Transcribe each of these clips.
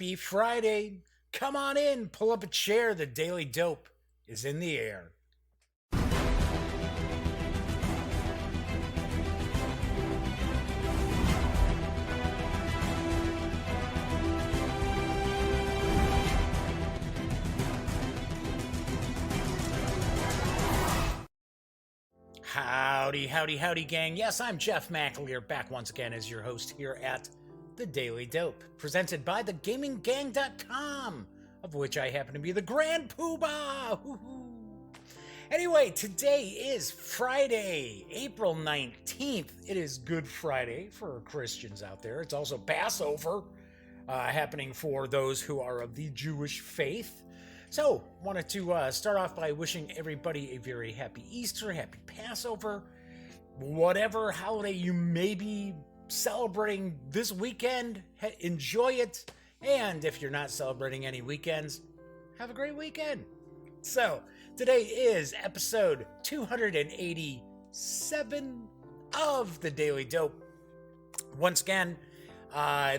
Happy Friday. Come on in, pull up a chair. The Daily Dope is in the air. Howdy, howdy, howdy, gang. Yes, I'm Jeff McAleer, back once again as your host here at The Daily Dope, presented by thegaminggang.com, of which I happen to be the Grand Poobah. Woo-hoo. Anyway, today is Friday, April 19th. It is Good Friday for Christians out there. It's also Passover, happening for those who are of the Jewish faith. So, wanted to start off by wishing everybody a very happy Easter, happy Passover, whatever holiday you may be celebrating this weekend, enjoy it. And if you're not celebrating any weekends, have a great weekend. So, today is episode 287 of The Daily Dope. Once again,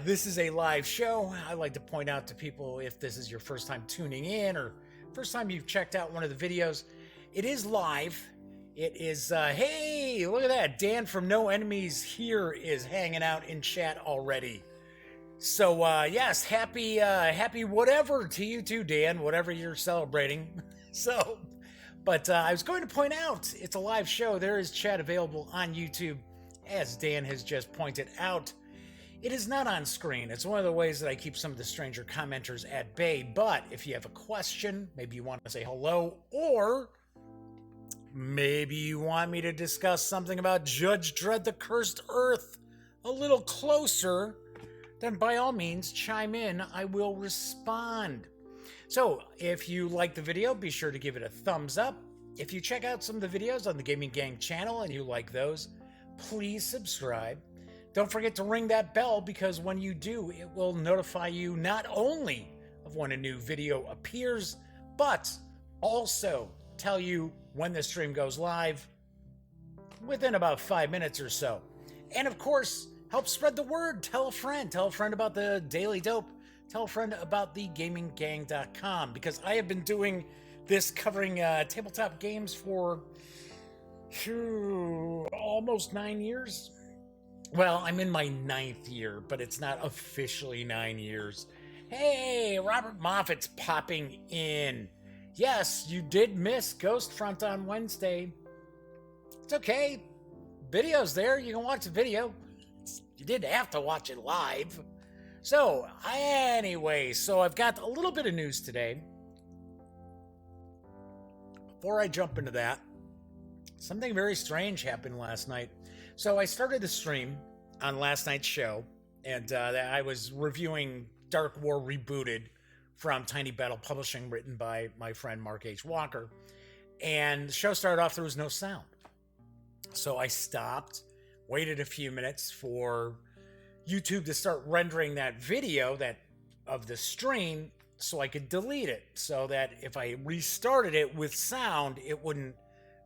this is a live show. I like to point out to people, if this is your first time tuning in or first time you've checked out one of the videos, it is live. It is, hey, look at that. Dan from No Enemies here is hanging out in chat already. So, yes, happy whatever to you too, Dan, whatever you're celebrating. So, but I was going to point out, it's a live show. There is chat available on YouTube, as Dan has just pointed out. It is not on screen. It's one of the ways that I keep some of the stranger commenters at bay. But if you have a question, maybe you want to say hello, or maybe you want me to discuss something about Judge Dredd, the Cursed Earth a little closer, then by all means, chime in. I will respond. So if you like the video, be sure to give it a thumbs up. If you check out some of the videos on the Gaming Gang channel and you like those, please subscribe. Don't forget to ring that bell, because when you do, it will notify you not only of when a new video appears, but also tell you when the stream goes live within about 5 minutes or so. And of course, help spread the word. Tell a friend about the Daily Dope. Tell a friend about the gaminggang.com, because I have been doing this covering tabletop games for almost 9 years. Well, I'm in my 9th year, but it's not officially 9 years. Hey, Robert Moffat's popping in. Yes, you did miss Ghost Front on Wednesday. It's okay. Video's there. You can watch the video. You didn't have to watch it live. So, anyway, I've got a little bit of news today. Before I jump into that, something very strange happened last night. So I started the stream on last night's show, and I was reviewing Dark War Rebooted from Tiny Battle Publishing, written by my friend Mark H. Walker. And the show started off, there was no sound. So I stopped, waited a few minutes for YouTube to start rendering that video of the stream so I could delete it, so that if I restarted it with sound, it wouldn't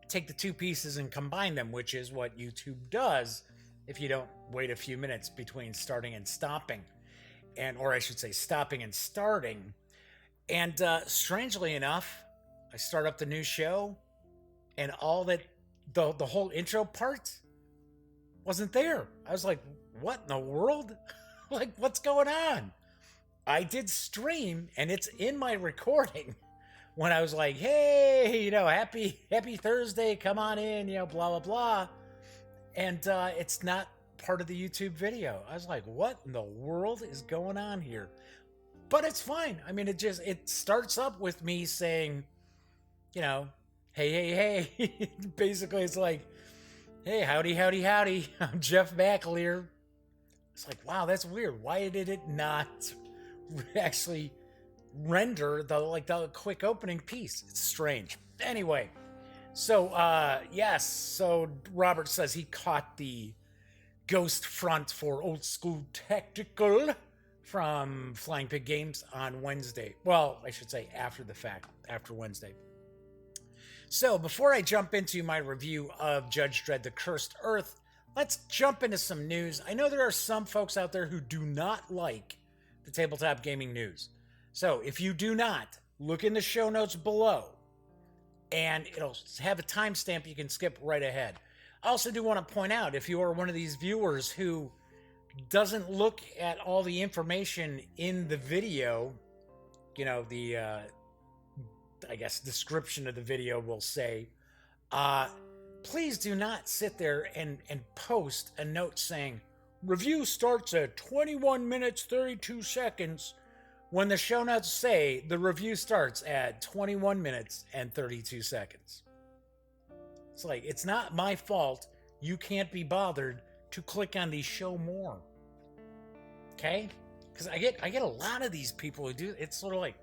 take the two pieces and combine them, which is what YouTube does if you don't wait a few minutes between starting and stopping, or I should say stopping and starting. And strangely enough, I start up the new show, and all that the whole intro part wasn't there. I was like, what in the world? Like, what's going on? I did stream, and it's in my recording, when I was like, hey, happy Thursday, come on in, blah, blah, blah. And it's not part of the YouTube video. I was like, what in the world is going on here? But it's fine. I mean, it starts up with me saying, hey. Basically, it's like, hey, howdy. I'm Jeff McAleer. It's like, wow, that's weird. Why did it not actually render the quick opening piece? It's strange. Anyway, so Robert says he caught the Ghost Front for Old School Tactical from Flying Pig Games on Wednesday. Well, I should say after the fact, after Wednesday. So before I jump into my review of Judge Dredd, the Cursed Earth, let's jump into some news. I know there are some folks out there who do not like the tabletop gaming news. So if you do not, look in the show notes below, and it'll have a timestamp you can skip right ahead. I also do want to point out, if you are one of these viewers who doesn't look at all the information in the video, the I guess description of the video will say, please do not sit there and post a note saying, review starts at 21 minutes 32 seconds, when the show notes say the review starts at 21 minutes and 32 seconds. It's like, it's not my fault you can't be bothered to click on the show more. Okay? Because I get a lot of these people who do, it's sort of like,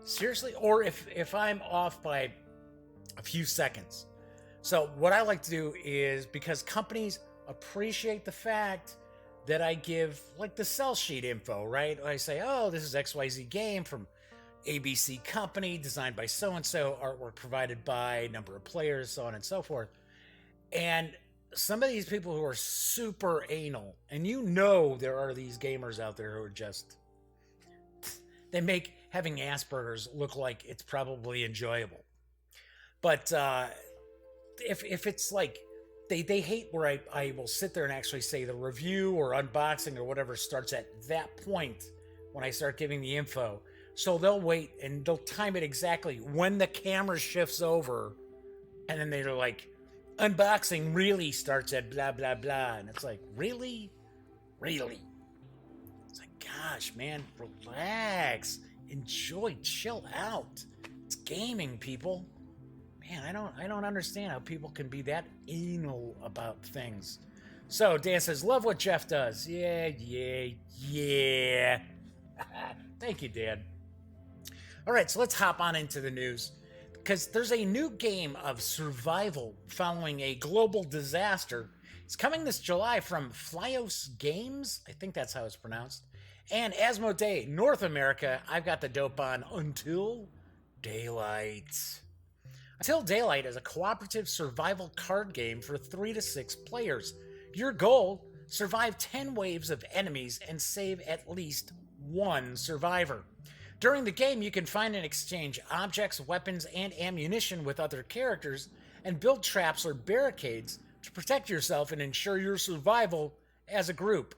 seriously? Or if I'm off by a few seconds. So what I like to do is, because companies appreciate the fact that I give like the sell sheet info, right? I say, oh, this is XYZ game from ABC company, designed by so-and-so, artwork provided by number of players, so on and so forth. And some of these people who are super anal, and there are these gamers out there who are just, they make having Asperger's look like it's probably enjoyable. But if it's like, they hate where I will sit there and actually say the review or unboxing or whatever starts at that point when I start giving the info. So they'll wait and they'll time it exactly when the camera shifts over, and then they're like, unboxing really starts at blah, blah, blah. And it's like, really? Really? It's like, gosh, man, relax. Enjoy, chill out. It's gaming, people. Man, I don't understand how people can be that anal about things. So Dan says, love what Jeff does. Yeah. Thank you, Dan. All right, so let's hop on into the news, because there's a new game of survival following a global disaster. It's coming this July from Osprey Games. I think that's how it's pronounced. And Asmodee North America. I've got the dope on Untitled Daylight. Untitled Daylight is a cooperative survival card game for 3 to 6 players. Your goal, survive 10 waves of enemies and save at least one survivor. During the game, you can find and exchange objects, weapons, and ammunition with other characters, and build traps or barricades to protect yourself and ensure your survival as a group.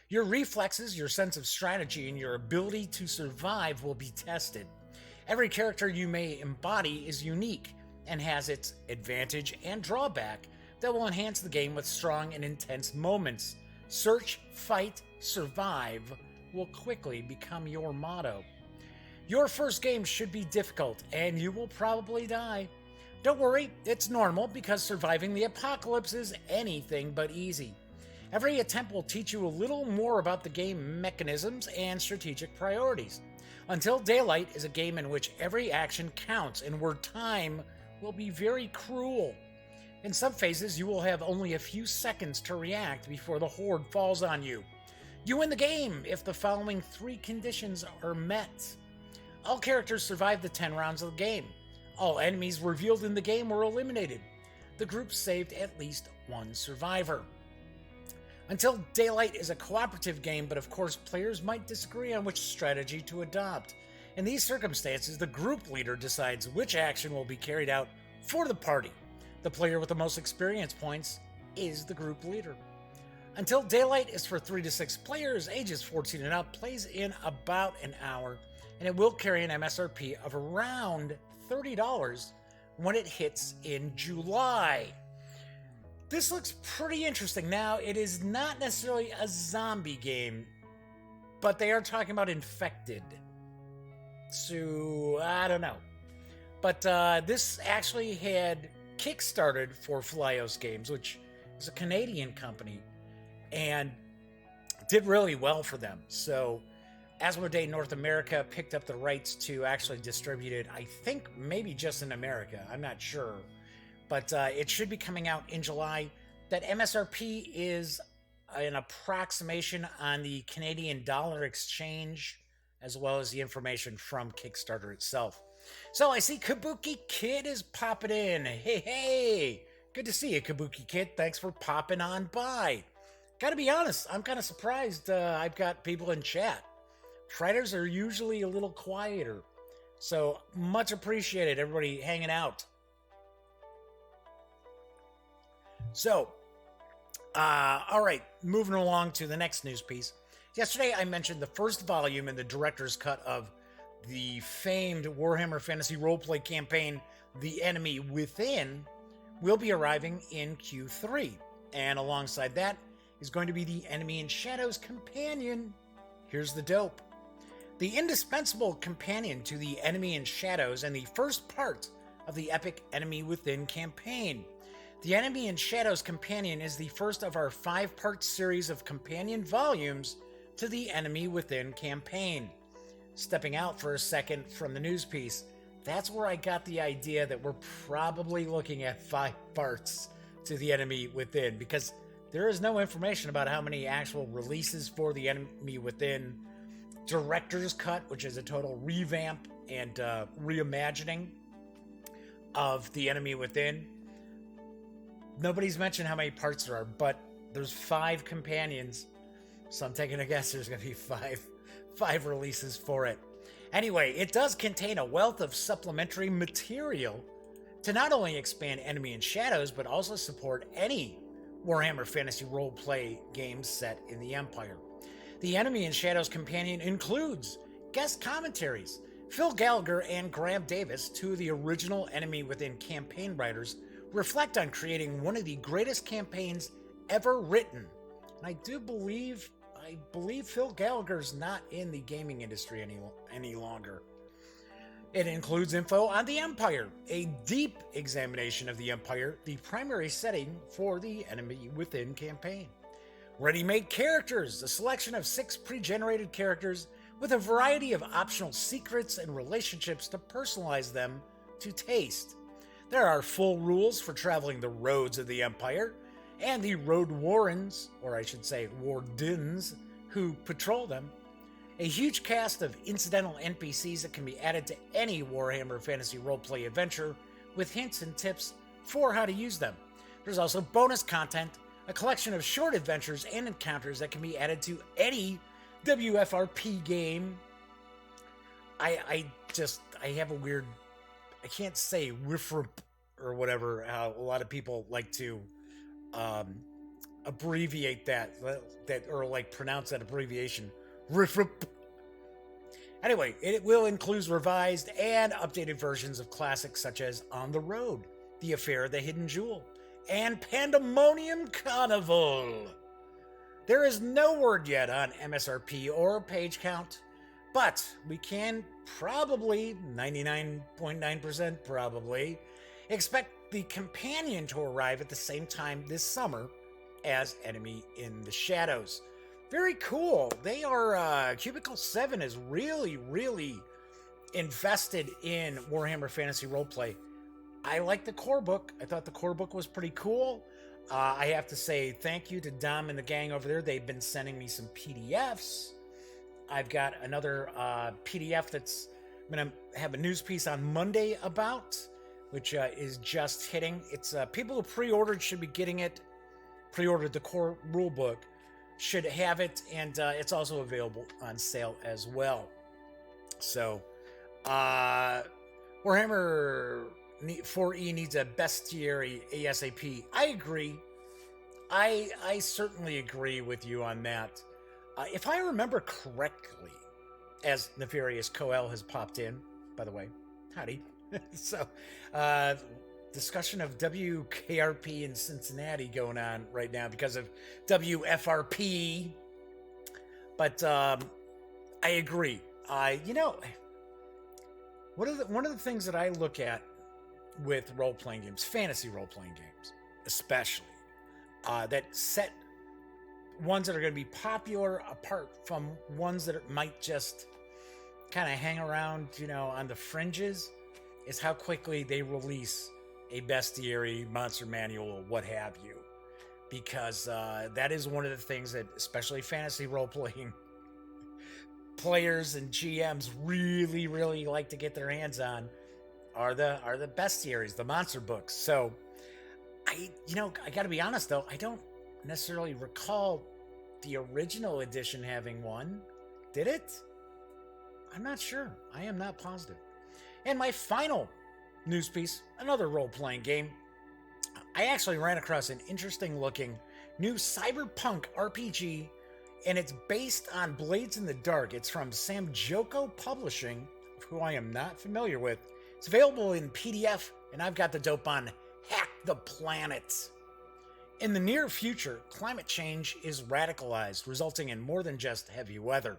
Your reflexes, your sense of strategy, and your ability to survive will be tested. Every character you may embody is unique and has its advantage and drawback that will enhance the game with strong and intense moments. Search, fight, survive will quickly become your motto. Your first game should be difficult, and you will probably die. Don't worry, it's normal, because surviving the apocalypse is anything but easy. Every attempt will teach you a little more about the game mechanisms and strategic priorities. Untitled Daylight is a game in which every action counts, and where time will be very cruel. In some phases, you will have only a few seconds to react before the horde falls on you. You win the game if the following 3 conditions are met. All characters survived the 10 rounds of the game. All enemies revealed in the game were eliminated. The group saved at least one survivor. Untitled Daylight is a cooperative game, but of course players might disagree on which strategy to adopt. In these circumstances, the group leader decides which action will be carried out for the party. The player with the most experience points is the group leader. Untitled Daylight is for 3 to 6 players, ages 14 and up, plays in about an hour, and it will carry an MSRP of around $30 when it hits in July. This looks pretty interesting. Now, it is not necessarily a zombie game, but they are talking about infected. So, I don't know. But this actually had kickstarted for Osprey Games, which is a Canadian company, and did really well for them. So Asmodee North America picked up the rights to actually distribute it, I think maybe just in America, I'm not sure. But it should be coming out in July. That MSRP is an approximation on the Canadian dollar exchange, as well as the information from Kickstarter itself. So I see Kabuki Kid is popping in. Hey, good to see you, Kabuki Kid. Thanks for popping on by. Gotta be honest, I'm kind of surprised I've got people in chat Fridays are usually a little quieter. So much appreciated, everybody hanging out. So, all right, moving along to the next news piece. Yesterday, I mentioned the first volume in the director's cut of the famed Warhammer Fantasy Roleplay campaign, The Enemy Within, will be arriving in Q3. And alongside that is going to be the Enemy in Shadows companion. Here's the dope. The indispensable companion to the Enemy in Shadows and the first part of the epic Enemy Within campaign. The Enemy in Shadows companion is the first of our 5-part series of companion volumes to the Enemy Within campaign. Stepping out for a second from the news piece, that's where I got the idea that we're probably looking at 5 parts to the Enemy Within, because there is no information about how many actual releases for the Enemy Within director's cut, which is a total revamp and reimagining of the Enemy Within. Nobody's mentioned how many parts there are, but there's 5 companions, so I'm taking a guess there's going to be five releases for it. Anyway, it does contain a wealth of supplementary material to not only expand Enemy in Shadows, but also support any Warhammer Fantasy Roleplay game set in the Empire. The Enemy in Shadows companion includes guest commentaries. Phil Gallagher and Graham Davis, 2 of the original Enemy Within campaign writers, reflect on creating one of the greatest campaigns ever written. And I believe Phil Gallagher's not in the gaming industry any longer. It includes info on the Empire, a deep examination of the Empire, the primary setting for the Enemy Within campaign. Ready-made characters, a selection of 6 pre-generated characters with a variety of optional secrets and relationships to personalize them to taste. There are full rules for traveling the roads of the Empire, and the Road Warrens, or I should say Wardens, who patrol them. A huge cast of incidental NPCs that can be added to any Warhammer Fantasy Roleplay adventure, with hints and tips for how to use them. There's also bonus content, a collection of short adventures and encounters that can be added to any WFRP game. I have a weird, I can't say WFRP or whatever, how a lot of people like to abbreviate that or like pronounce that abbreviation. WFRP. Anyway, it will include revised and updated versions of classics such as On the Road, The Affair of the Hidden Jewel, and Pandemonium Carnival. There is no word yet on MSRP or page count, but we can probably, 99.9% probably, expect the companion to arrive at the same time this summer as Enemy in the Shadows. Very cool. They are, Cubicle 7 is really, really invested in Warhammer Fantasy Roleplay. I like the core book. I thought the core book was pretty cool. I have to say thank you to Dom and the gang over there. They've been sending me some PDFs. I've got another PDF that's I'm going to have a news piece on Monday about, which is just hitting. It's people who pre-ordered should be getting it. Pre-ordered the core rule book should have it, and it's also available on sale as well. So, Warhammer 4E needs a bestiary ASAP. I agree. I certainly agree with you on that. If I remember correctly, as Nefarious Coel has popped in, by the way, howdy. So, discussion of WKRP in Cincinnati going on right now because of WFRP. But I agree. One of the things that I look at with role-playing games, fantasy role-playing games, especially, that set ones that are going to be popular apart from ones that might just kind of hang around, on the fringes, is how quickly they release a bestiary, monster manual, what have you. Because that is one of the things that, especially fantasy role-playing players and GMs really, really like to get their hands on, are the bestiaries, the monster books. So, I got to be honest though, I don't necessarily recall the original edition having one. Did it? I'm not sure. I am not positive. And my final news piece, another role-playing game. I actually ran across an interesting looking new cyberpunk RPG, and it's based on Blades in the Dark. It's from Samjoko Publishing, who I am not familiar with. It's available in PDF, and I've got the dope on Hack the Planet. In the near future, climate change is radicalized, resulting in more than just heavy weather.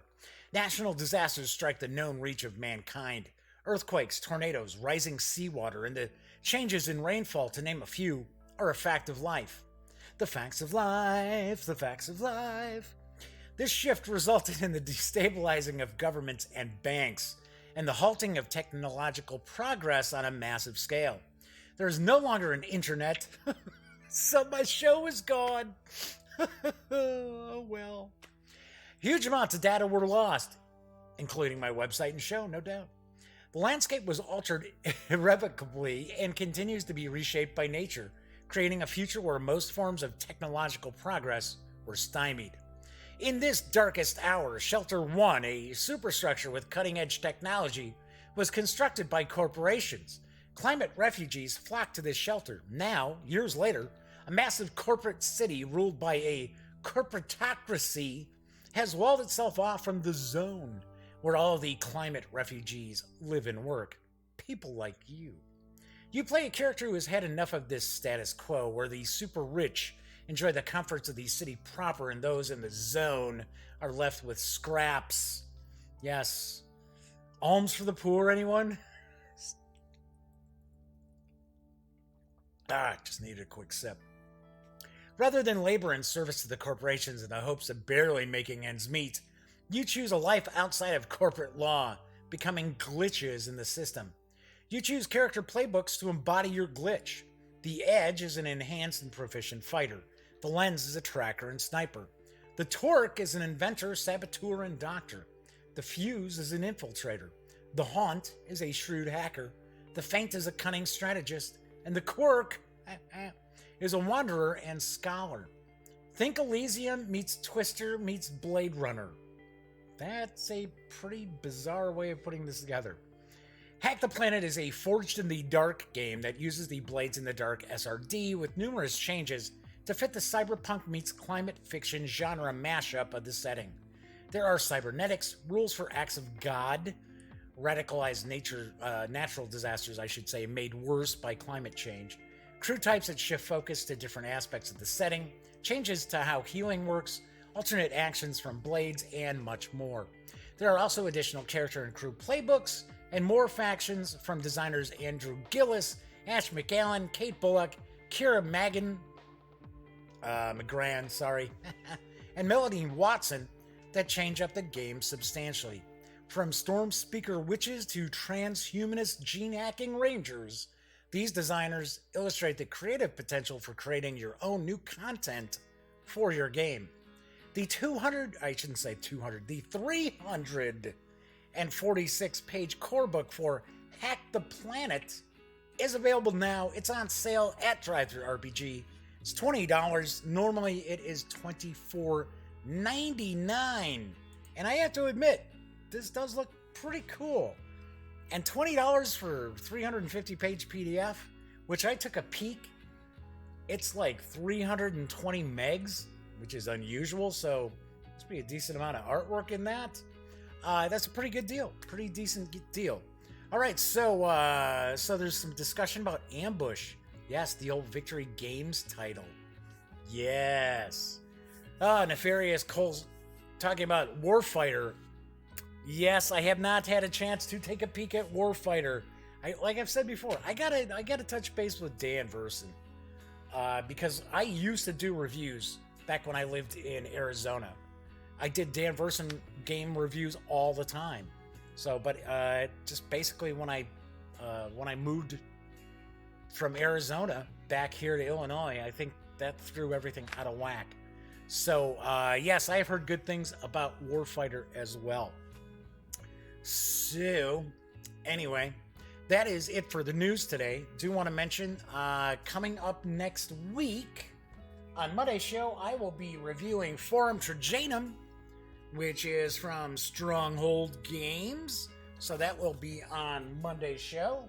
National disasters strike the known reach of mankind. Earthquakes, tornadoes, rising seawater, and the changes in rainfall, to name a few, are a fact of life. The facts of life, the facts of life. This shift resulted in the destabilizing of governments and banks, and the halting of technological progress on a massive scale. There is no longer an internet, so my show is gone. Oh well. Huge amounts of data were lost, including my website and show, no doubt. The landscape was altered irrevocably and continues to be reshaped by nature, creating a future where most forms of technological progress were stymied. In this darkest hour, Shelter 1, a superstructure with cutting-edge technology, was constructed by corporations. Climate refugees flocked to this shelter. Now, years later, a massive corporate city ruled by a corporatocracy has walled itself off from the zone where all the climate refugees live and work. People like you. You play a character who has had enough of this status quo where the super rich enjoy the comforts of the city proper and those in the zone are left with scraps. Yes. Alms for the poor, anyone? Just needed a quick sip. Rather than labor in service to the corporations in the hopes of barely making ends meet, you choose a life outside of corporate law, becoming glitches in the system. You choose character playbooks to embody your glitch. The Edge is an enhanced and proficient fighter. The Lens is a tracker and sniper. The Torque is an inventor, saboteur, and doctor. The Fuse is an infiltrator. The Haunt is a shrewd hacker. The Feint is a cunning strategist. And the Quirk is a wanderer and scholar. Think Elysium meets Twister meets Blade Runner. That's a pretty bizarre way of putting this together. Hack the Planet is a Forged in the Dark game that uses the Blades in the Dark SRD with numerous changes to fit the cyberpunk meets climate fiction genre mashup of the setting. There are cybernetics, rules for acts of God, radicalized natural disasters, made worse by climate change, crew types that shift focus to different aspects of the setting, changes to how healing works, alternate actions from Blades, and much more. There are also additional character and crew playbooks, and more factions from designers Andrew Gillis, Ash McAllen, Kate Bullock, Kira McGran, and Melody Watson that change up the game substantially. From storm speaker witches to transhumanist gene-hacking rangers, these designers illustrate the creative potential for creating your own new content for your game. The 346-page core book for Hack the Planet is available now. It's on sale at DriveThruRPG. It's $20. Normally it is $24.99. And I have to admit, this does look pretty cool. And $20 for 350-page PDF, which I took a peek. It's like 320 megs, which is unusual, so it's be a decent amount of artwork in that. That's a pretty good deal. Pretty decent deal. All right, so there's some discussion about Ambush. Yes, the old Victory Games title. Yes. Nefarious Cole's talking about Warfighter. Yes, I have not had a chance to take a peek at Warfighter. Like I've said before, I gotta touch base with Dan Verson. Because I used to do reviews back when I lived in Arizona. I did Dan Verson game reviews all the time. So, but just basically when I moved from Arizona back here to Illinois, I think that threw everything out of whack. So, yes, I have heard good things about Warfighter as well. So, anyway, that is it for the news today. Do want to mention, coming up next week on Monday's show, I will be reviewing Forum Trajanum, which is from Stronghold Games. So that will be on Monday's show.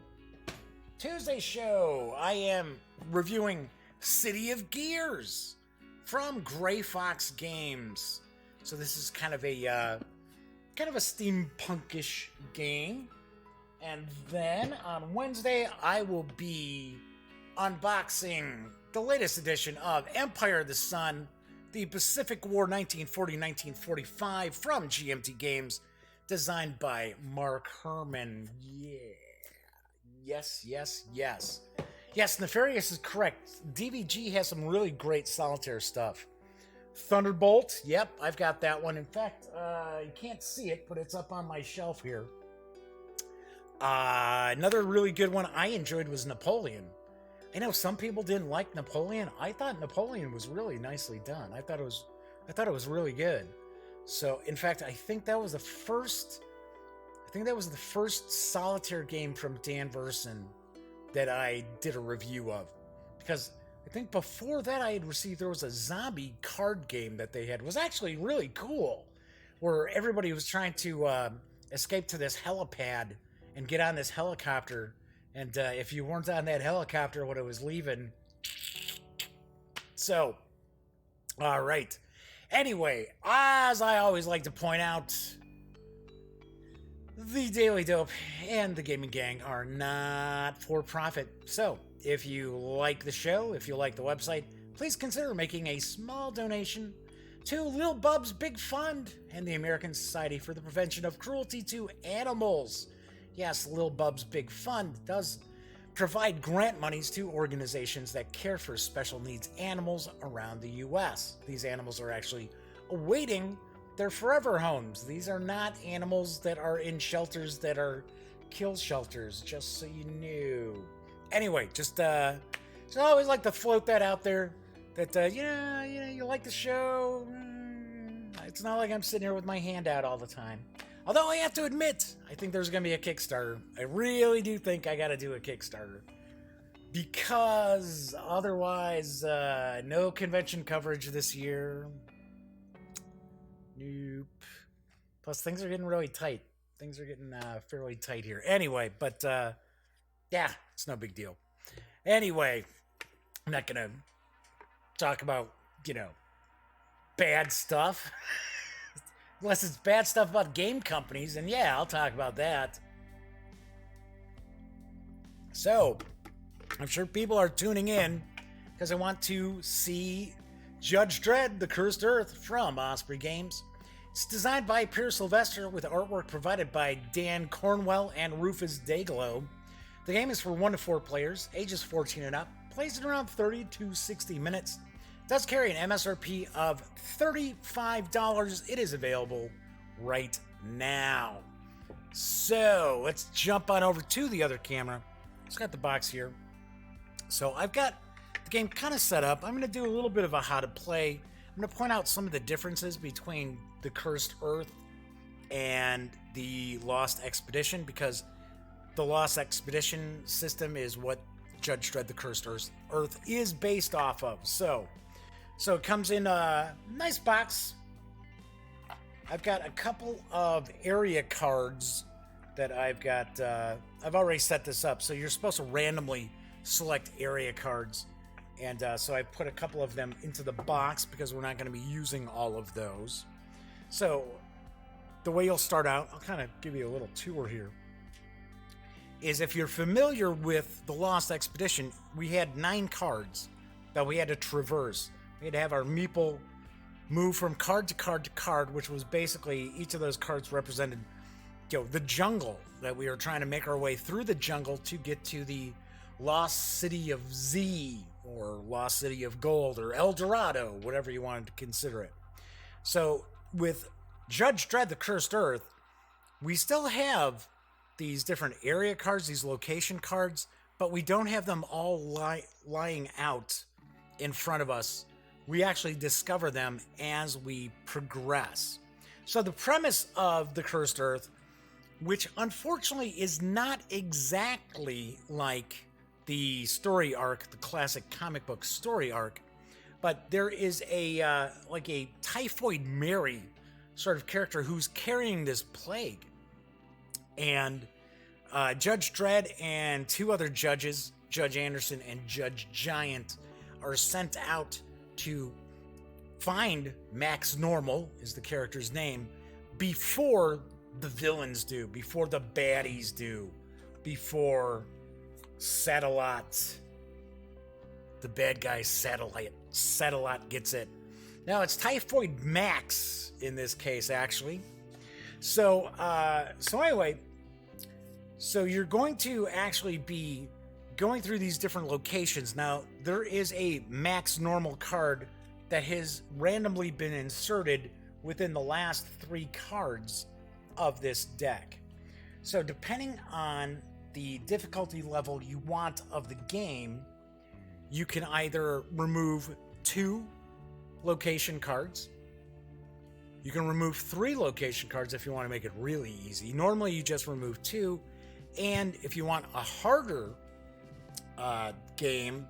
Tuesday's show, I am reviewing City of Gears from Gray Fox Games. So this is kind of a steampunkish game. And then on Wednesday, I will be unboxing the latest edition of Empire of the Sun, the Pacific War 1940-1945 from GMT Games, designed by Mark Herman. Yeah. Yes. Yes, Nefarious is correct. DVG has some really great solitaire stuff. Thunderbolt, yep, I've got that one. In fact, you can't see it, but it's up on my shelf here. Another really good one I enjoyed was Napoleon. I know some people didn't like Napoleon. I thought Napoleon was really nicely done. I thought it was really good. So, in fact, I think that was the first solitaire game from Dan Verson that I did a review of. Because I think before that there was a zombie card game that they had. It was actually really cool, where everybody was trying to escape to this helipad and get on this helicopter. And if you weren't on that helicopter when it was leaving. So, all right. Anyway, as I always like to point out, the Daily Dope and the Gaming Gang are not for profit. So, if you like the show, if you like the website, please consider making a small donation to Lil Bub's Big Fund and the American Society for the Prevention of Cruelty to Animals. Yes, Lil Bub's Big Fund does provide grant monies to organizations that care for special needs animals around the U.S. These animals are actually awaiting their forever homes. These are not animals that are in shelters that are kill shelters, just so you knew. Anyway, just I always like to float that out there, that, you like the show. It's not like I'm sitting here with my hand out all the time. Although I have to admit, I think there's going to be a Kickstarter. I really do think I got to do a Kickstarter. Because otherwise, no convention coverage this year. Nope. Plus, things are getting really tight. Things are getting fairly tight here. Anyway, but yeah, it's no big deal. Anyway, I'm not going to talk about, bad stuff. Unless it's bad stuff about game companies, and yeah, I'll talk about that. So, I'm sure people are tuning in because I want to see Judge Dredd, The Cursed Earth from Osprey Games. It's designed by Pierre Sylvester with artwork provided by Dan Cornwell and Rufus Dayglow. The game is for 1 to 4 players, ages 14 and up, plays in around 30 to 60 minutes. Does carry an MSRP of $35. It is available right now. So let's jump on over to the other camera. It's got the box here. So I've got the game kind of set up. I'm going to do a little bit of a how to play. I'm going to point out some of the differences between the Cursed Earth and the Lost Expedition, because the Lost Expedition system is what Judge Dredd, The Cursed Earth is based off of. So it comes in a nice box. I've got a couple of area cards that I've got. I've already set this up. So you're supposed to randomly select area cards. And so I put a couple of them into the box because we're not going to be using all of those. So the way you'll start out, I'll kind of give you a little tour here, is if you're familiar with the Lost Expedition, we had 9 cards that we had to traverse. We had to have our meeple move from card to card to card, which was basically each of those cards represented, the jungle that we were trying to make our way through the jungle to get to the Lost City of Z, or Lost City of Gold, or El Dorado, whatever you wanted to consider it. So with Judge Dredd, The Cursed Earth, we still have these different area cards, these location cards, but we don't have them all lying out in front of us. We actually discover them as we progress. So the premise of The Cursed Earth, which unfortunately is not exactly like the story arc, the classic comic book story arc, but there is a like a Typhoid Mary sort of character who's carrying this plague. And Judge Dredd and two other judges, Judge Anderson and Judge Giant, are sent out to find Max Normal, is the character's name, before the villains do, before the baddies do, before Satellite, the bad guy Satellite gets it. Now it's Typhoid Max in this case, actually. So anyway, so you're going to actually be going through these different locations. Now, there is a Max Normal card that has randomly been inserted within the last 3 cards of this deck. So depending on the difficulty level you want of the game, you can either remove 2 location cards. You can remove 3 location cards if you want to make it really easy. Normally you just remove 2. And if you want a harder game,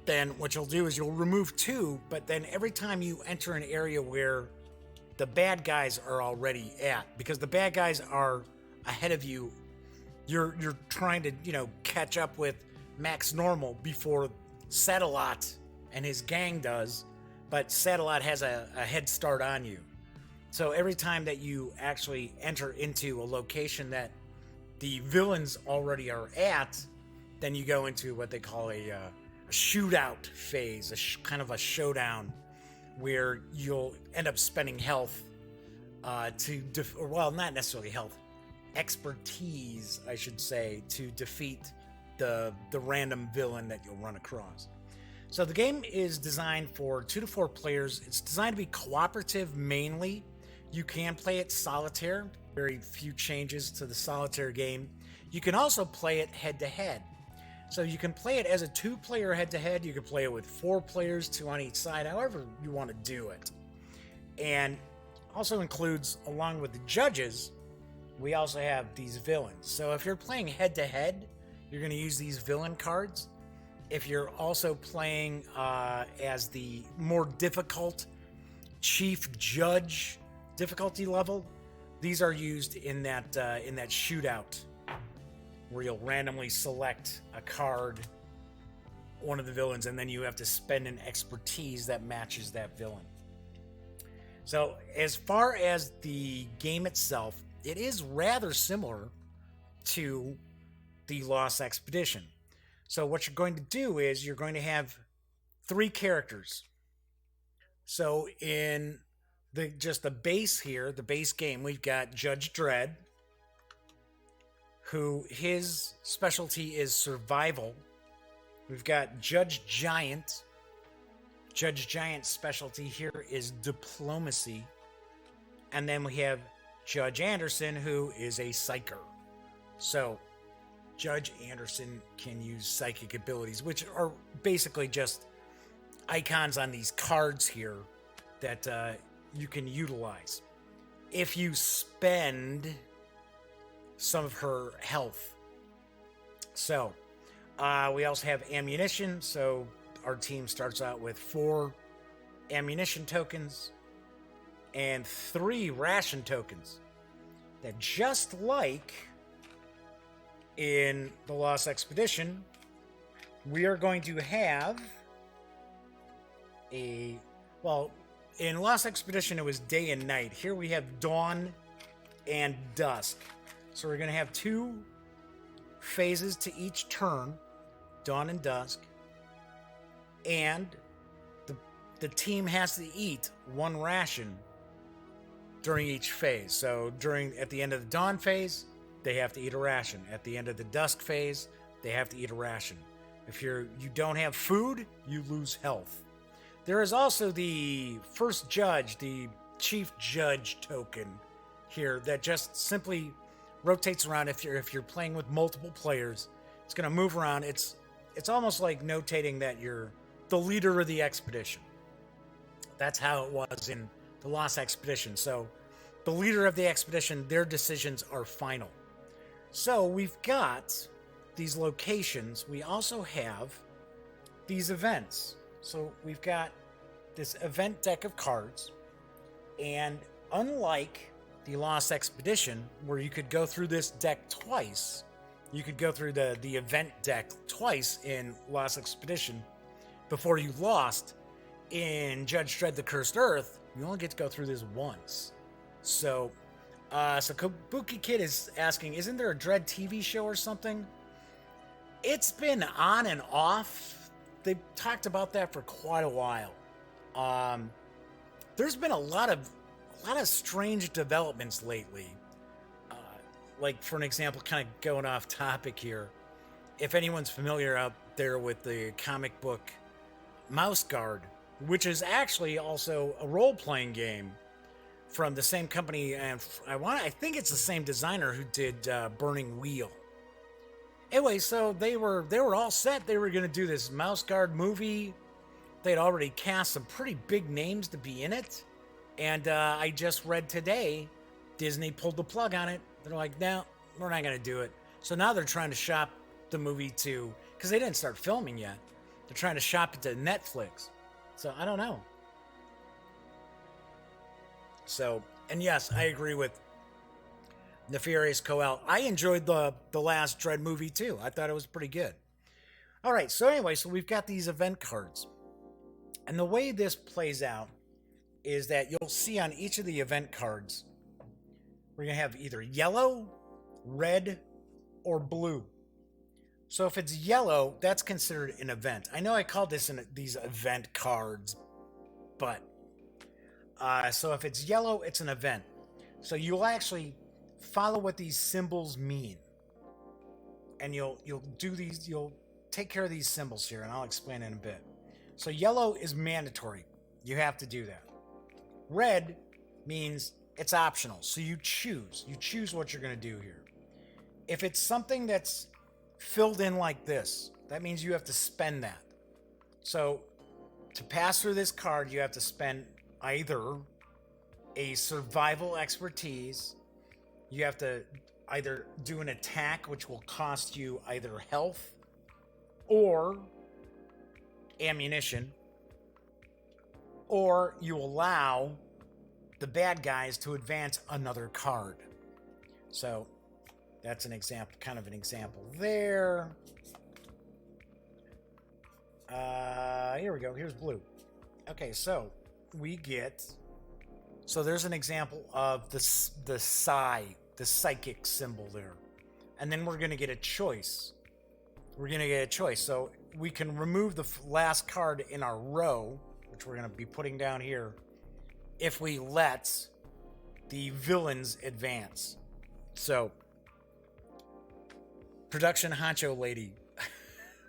then what you'll do is you'll remove 2, but then every time you enter an area where the bad guys are already at, because the bad guys are ahead of you, you're trying to, catch up with Max Normal before Satellite and his gang does, but Satellite has a head start on you. So every time that you actually enter into a location that the villains already are at, then you go into what they call a shootout phase, kind of a showdown, where you'll end up spending health well, not necessarily health, expertise, I should say, to defeat the random villain that you'll run across. So the game is designed for 2 to 4 players. It's designed to be cooperative mainly. You can play it solitaire. Very few changes to the solitaire game. You can also play it head-to-head. So you can play it as a 2-player head-to-head. You can play it with 4 players, 2 on each side, however you want to do it. And also includes, along with the judges, we also have these villains. So if you're playing head-to-head, you're going to use these villain cards. If you're also playing as the more difficult chief judge difficulty level, these are used in that shootout, where you'll randomly select a card, one of the villains, and then you have to spend an expertise that matches that villain. So as far as the game itself, it is rather similar to the Lost Expedition. So what you're going to do is you're going to have 3 characters. So in the base here, the base game, we've got Judge Dredd, who his specialty is survival. We've got Judge Giant. Judge Giant's specialty here is diplomacy. And then we have Judge Anderson, who is a psyker. So Judge Anderson can use psychic abilities, which are basically just icons on these cards here that you can utilize if you spend some of her health. So we also have ammunition. So our team starts out with 4 ammunition tokens and 3 ration tokens. That, just like in the Lost Expedition, we are going to have in Lost Expedition it was day and night. Here we have dawn and dusk. So we're going to have 2 phases to each turn, dawn and dusk, and the team has to eat 1 ration during each phase. So at the end of the dawn phase, they have to eat a ration. At the end of the dusk phase, they have to eat a ration. If you don't have food, you lose health. There is also the first judge, the chief judge token here, that just simply rotates around. If you're playing with multiple players, it's going to move around. It's almost like notating that you're the leader of the expedition. That's how it was in the Lost Expedition. So the leader of the expedition, their decisions are final. So we've got these locations. We also have these events. So we've got this event deck of cards, and Unlike the Lost Expedition, where you could go through this deck twice, you could go through the event deck twice in Lost Expedition before you lost. In Judge Dredd: The Cursed Earth, you only get to go through this once. So Kabuki Kid is asking, isn't there a Dredd TV show or something? It's been on and off. They've talked about that for quite a while. There's been a lot of strange developments lately. Like, for an example, kind of going off topic here. If anyone's familiar out there with the comic book Mouse Guard, which is actually also a role-playing game from the same company, and I think it's the same designer who did Burning Wheel. Anyway, so they were all set. They were going to do this Mouse Guard movie. They'd already cast some pretty big names to be in it, and I just read today Disney pulled the plug on it. They're like, no, we're not going to do it. So now they're trying to shop the movie to, because they didn't start filming yet. They're trying to shop it to Netflix. So I don't know. So, and yes, I agree with Nefarious Coel. I enjoyed the last Dredd movie too. I thought it was pretty good. All right, so anyway, so we've got these event cards. And the way this plays out is that you'll see on each of the event cards, we're going to have either yellow, red, or blue. So if it's yellow, that's considered an event. I know I called these event cards, but so if it's yellow, it's an event. So you'll actually follow what these symbols mean, and you'll take care of these symbols here, and I'll explain in a bit. So yellow is mandatory. You have to do that. Red means it's optional. So you choose what you're going to do here. If it's something that's filled in like this, that means you have to spend that. So to pass through this card, you have to spend either a survival expertise, you have to either do an attack which will cost you either health or ammunition, or you allow the bad guys to advance another card. So that's an example, kind of an example there. Here we go. Here's blue. Okay, so we get. So there's an example of the psychic symbol there, and then we're going to get a choice. So we can remove the last card in our row, which we're going to be putting down here, if we let the villains advance. So, production honcho lady.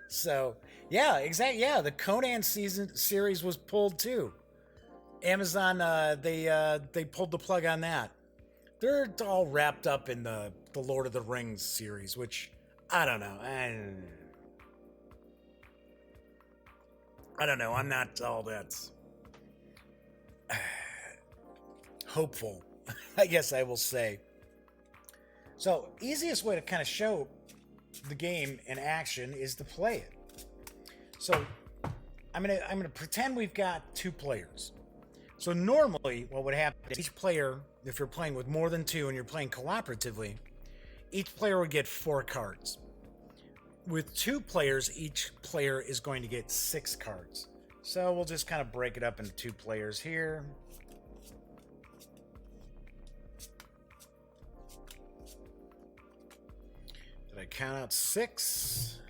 So, yeah, exactly. Yeah, the Conan series was pulled too. Amazon, they pulled the plug on that. They're all wrapped up in the Lord of the Rings series, which I don't know. I don't know. I'm not all that hopeful, I guess I will say. So, easiest way to kind of show the game in action is to play it. So, I'm gonna pretend we've got 2 players. So normally, what would happen is each player, if you're playing with more than 2 and you're playing cooperatively, each player would get 4 cards. With 2 players, each player is going to get 6 cards. So we'll just kind of break it up into 2 players here. Did I count out 6?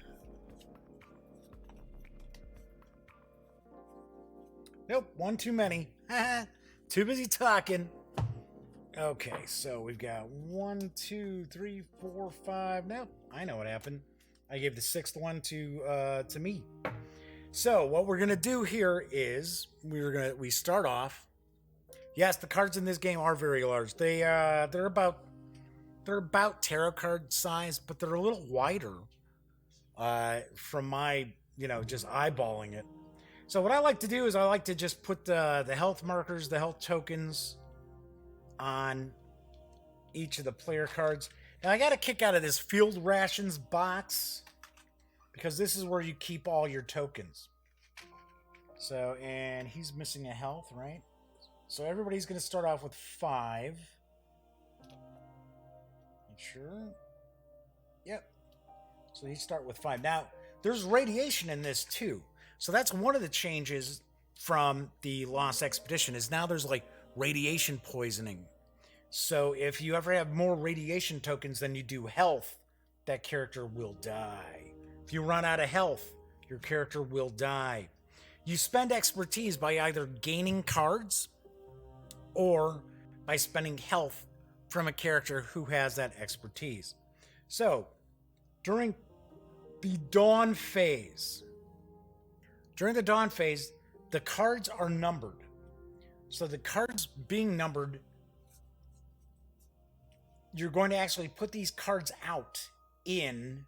Nope, 1 too many. Too busy talking. Okay, so we've got 1, 2, 3, 4, 5. Nope, I know what happened. I gave the 6th one to me. So what we're gonna do here is we start off. Yes, the cards in this game are very large. They're about tarot card size, but they're a little wider. From my just eyeballing it. So what I like to do is I like to just put the health markers, the health tokens on each of the player cards. Now I got a kick out of this field rations box because this is where you keep all your tokens. So, and he's missing a health, right? So everybody's going to start off with 5. You sure? Yep. So you start with 5. Now, there's radiation in this too. So that's one of the changes from the Lost Expedition is now there's like radiation poisoning. So if you ever have more radiation tokens than you do health, that character will die. If you run out of health, your character will die. You spend expertise by either gaining cards or by spending health from a character who has that expertise. So, during the dawn phase, the cards are numbered. So the cards being numbered, you're going to actually put these cards out in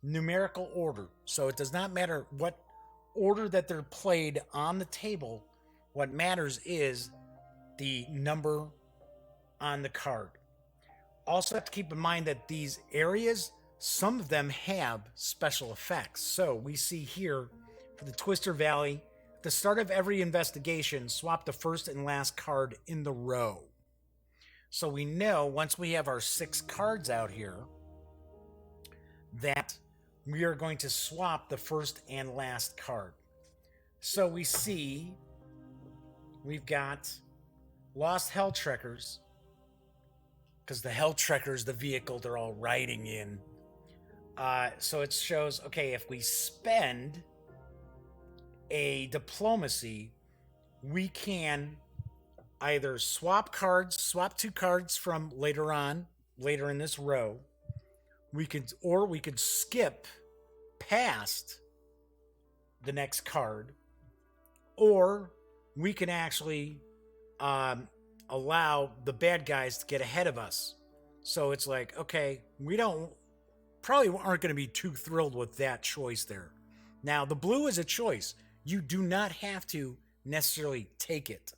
numerical order. So it does not matter what order that they're played on the table. What matters is the number on the card. Also have to keep in mind that these areas, some of them have special effects. So we see here for the Twister Valley, at the start of every investigation, swap the first and last card in the row. So we know once we have our 6 cards out here that we are going to swap the first and last card. So we see we've got Lost Hell Trekkers, because the Hell Trekkers, the vehicle they're all riding in. So it shows, okay, if we spend a diplomacy, we can either swap 2 cards from later in this row. We could skip past the next card, or we can actually allow the bad guys to get ahead of us. So it's like, okay, we probably aren't going to be too thrilled with that choice there. Now, the blue is a choice. You do not have to necessarily take it.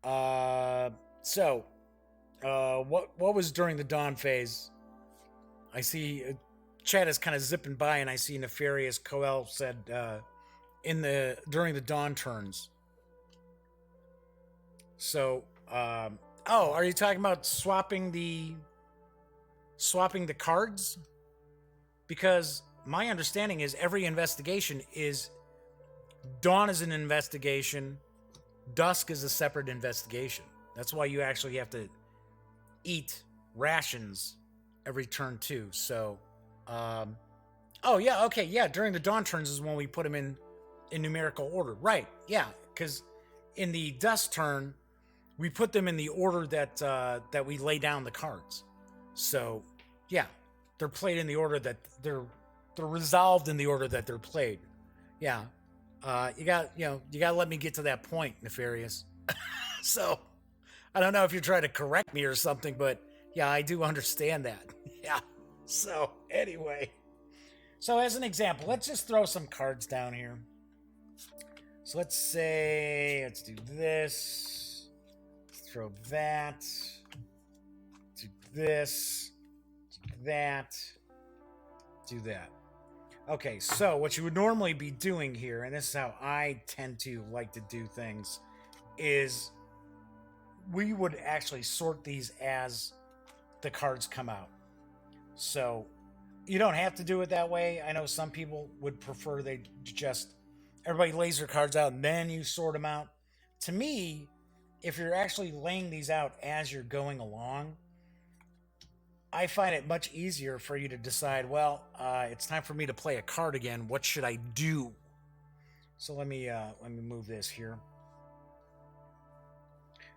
What was during the dawn phase? I see chat is kind of zipping by, and I see Nefarious Coel said during the dawn turns. So, are you talking about swapping the cards? Because my understanding is every investigation is dawn is an investigation, dusk is a separate investigation. That's why you actually have to eat rations every turn too. So, during the dawn turns is when we put them in numerical order, right? Yeah, because in the dusk turn, we put them in the order that we lay down the cards. So, yeah, they're played in the order that they're resolved in the order that they're played. Yeah, you got to let me get to that point, Nefarious. So, I don't know if you're trying to correct me or something, but yeah, I do understand that. Yeah. So, anyway. So, as an example, let's just throw some cards down here. So, let's do this. Throw that. Do this. Do that. Do that. Okay, so what you would normally be doing here, and this is how I tend to like to do things, is we would actually sort these as the cards come out. So you don't have to do it that way. I know some people would prefer they just everybody lays their cards out and then you sort them out. To me, if you're actually laying these out as you're going along, I find it much easier for you to decide, well, it's time for me to play a card again. What should I do? So let me move this here.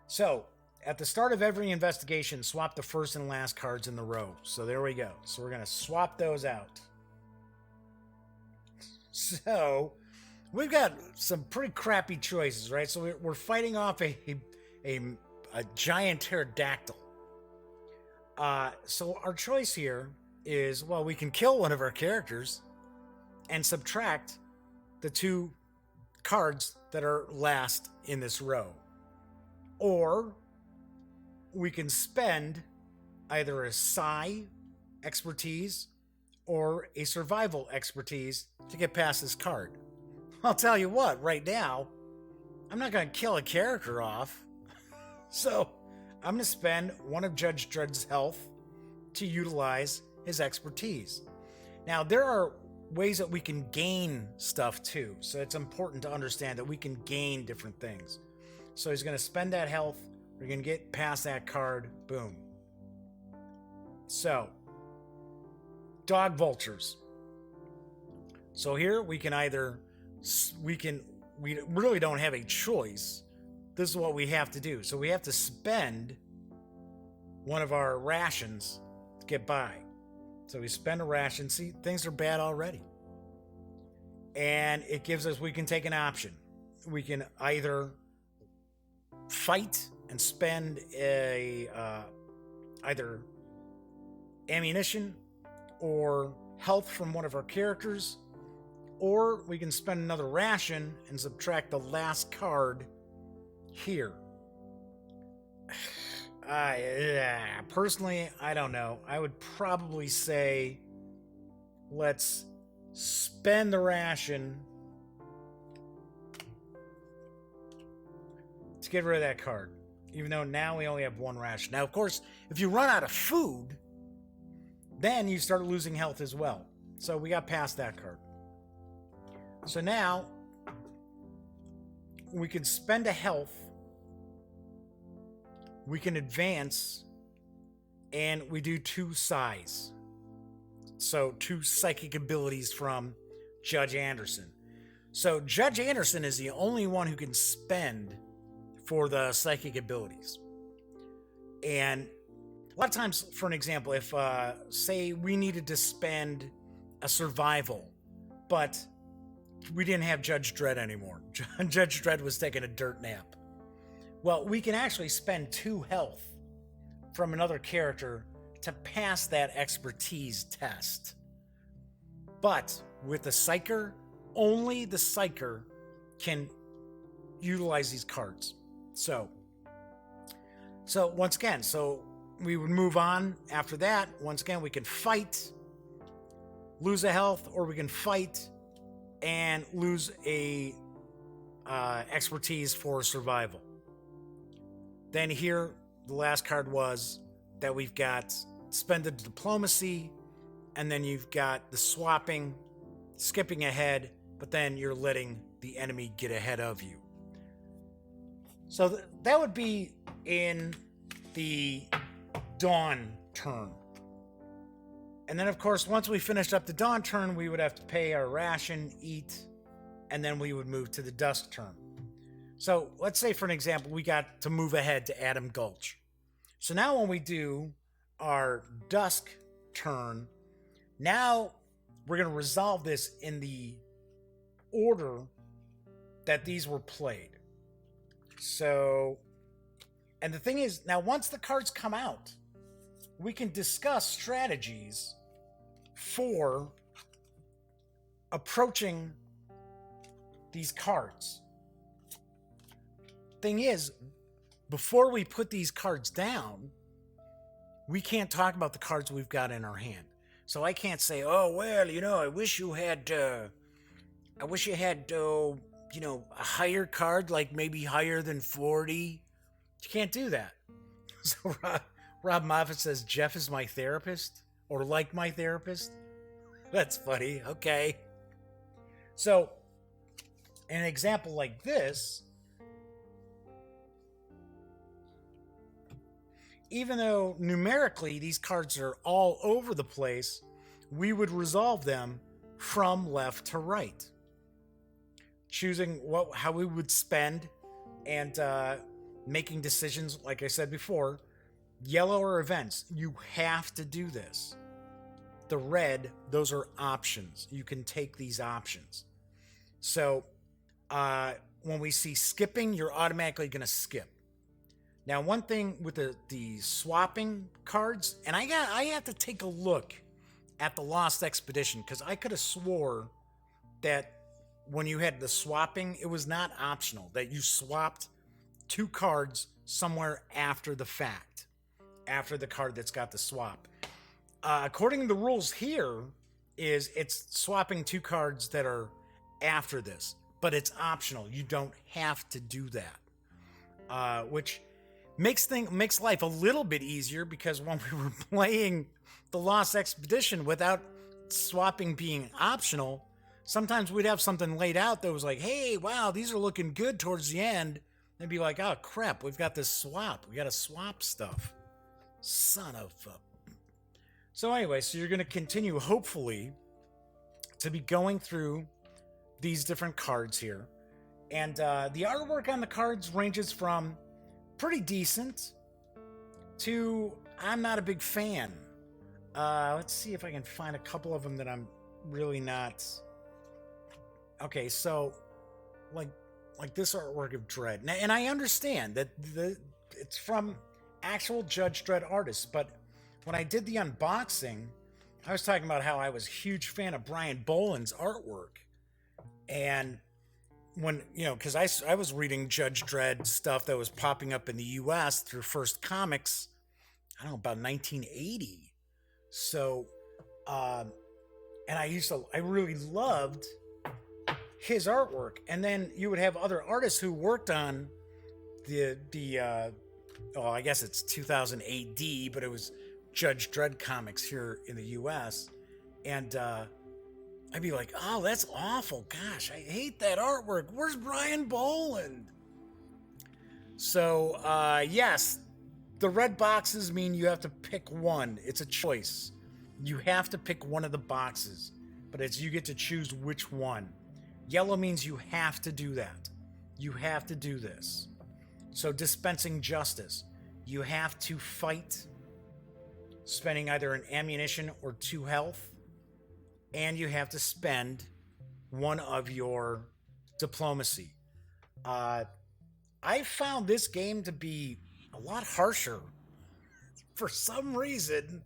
So, at the start of every investigation, swap the first and last cards in the row. So there we go. So we're going to swap those out. So, we've got some pretty crappy choices, right? So we're fighting off a giant pterodactyl. So our choice here is, well, we can kill one of our characters and subtract the 2 cards that are last in this row. Or we can spend either a psi expertise or a survival expertise to get past this card. I'll tell you what, right now, I'm not going to kill a character off. So I'm going to spend one of Judge Dredd's health to utilize his expertise. Now, there are ways that we can gain stuff too. So it's important to understand that we can gain different things. So he's going to spend that health. We're going to get past that card. Boom. So, dog vultures. So here we can either, we really don't have a choice. This is what we have to do. So we have to spend one of our rations to get by. So we spend a ration. See, things are bad already. And it gives us, we can take an option. We can either fight and spend either ammunition or health from one of our characters, or we can spend another ration and subtract the last card here. Personally, I don't know. I would probably say let's spend the ration to get rid of that card, even though now we only have one ration. Now, of course, if you run out of food, then you start losing health as well. So we got past that card. So now we can spend a health, we can advance, and we do 2 size. So 2 psychic abilities from Judge Anderson. So Judge Anderson is the only one who can spend for the psychic abilities. And a lot of times, for an example, if say we needed to spend a survival, but we didn't have Judge Dredd anymore. Judge Dredd was taking a dirt nap. Well, we can actually spend 2 health from another character to pass that expertise test. But with the Psyker, only the Psyker can utilize these cards. So once again, we would move on after that. Once again, we can fight, lose a health, or we can fight and lose a expertise for survival. Then here, the last card was that we've got spend the diplomacy, and then you've got the swapping, skipping ahead, but then you're letting the enemy get ahead of you. So that would be in the dawn turn. And then, of course, once we finished up the dawn turn, we would have to pay our ration, eat, and then we would move to the dusk turn. So let's say, for an example, we got to move ahead to Adam Gulch. So now when we do our dusk turn, now we're going to resolve this in the order that these were played. So, and the thing is, now once the cards come out, we can discuss strategies for approaching these cards. Thing is, before we put these cards down, we can't talk about the cards we've got in our hand. So I can't say, oh, well, I wish you had, a higher card, like maybe higher than 40. You can't do that. So Rob Moffat says, Jeff is my therapist, or like my therapist. That's funny. Okay. So, an example like this, even though numerically these cards are all over the place, we would resolve them from left to right, choosing how we would spend and making decisions. Like I said before, yellow are events. You have to do this. The red, those are options. You can take these options. So when we see skipping, you're automatically going to skip. Now, one thing with the swapping cards, and I have to take a look at the Lost Expedition, because I could have swore that when you had the swapping, it was not optional, that you swapped 2 cards somewhere after the fact, after the card that's got the swap. According to the rules here, it's swapping 2 cards that are after this, but it's optional. You don't have to do that, which makes life a little bit easier, because when we were playing the Lost Expedition without swapping being optional, sometimes we'd have something laid out that was like, hey, wow, these are looking good towards the end. And be like, oh crap, we've got this swap. We got to swap stuff. Son of a... So anyway, so you're going to continue, hopefully, to be going through these different cards here. And the artwork on the cards ranges from pretty decent to I'm not a big fan. Let's see if I can find a couple of them that I'm really not... Okay, so like this artwork of Dredd. And I understand that it's from actual Judge Dredd artists, but when I did the unboxing, I was talking about how I was a huge fan of Brian Boland's artwork. And when, because I was reading Judge Dredd stuff that was popping up in the US through First Comics, I don't know, about 1980. So, and I really loved his artwork. And then you would have other artists who worked on I guess it's 2000 AD, but it was Judge Dredd comics here in the US. And I'd be like, oh, that's awful. Gosh, I hate that artwork. Where's Brian Boland? So, yes, the red boxes mean you have to pick one. It's a choice. You have to pick one of the boxes, but you get to choose which one. Yellow means you have to do that. You have to do this. So dispensing justice. You have to fight, spending either an ammunition or 2 health, and you have to spend 1 of your diplomacy. I found this game to be a lot harsher. For some reason,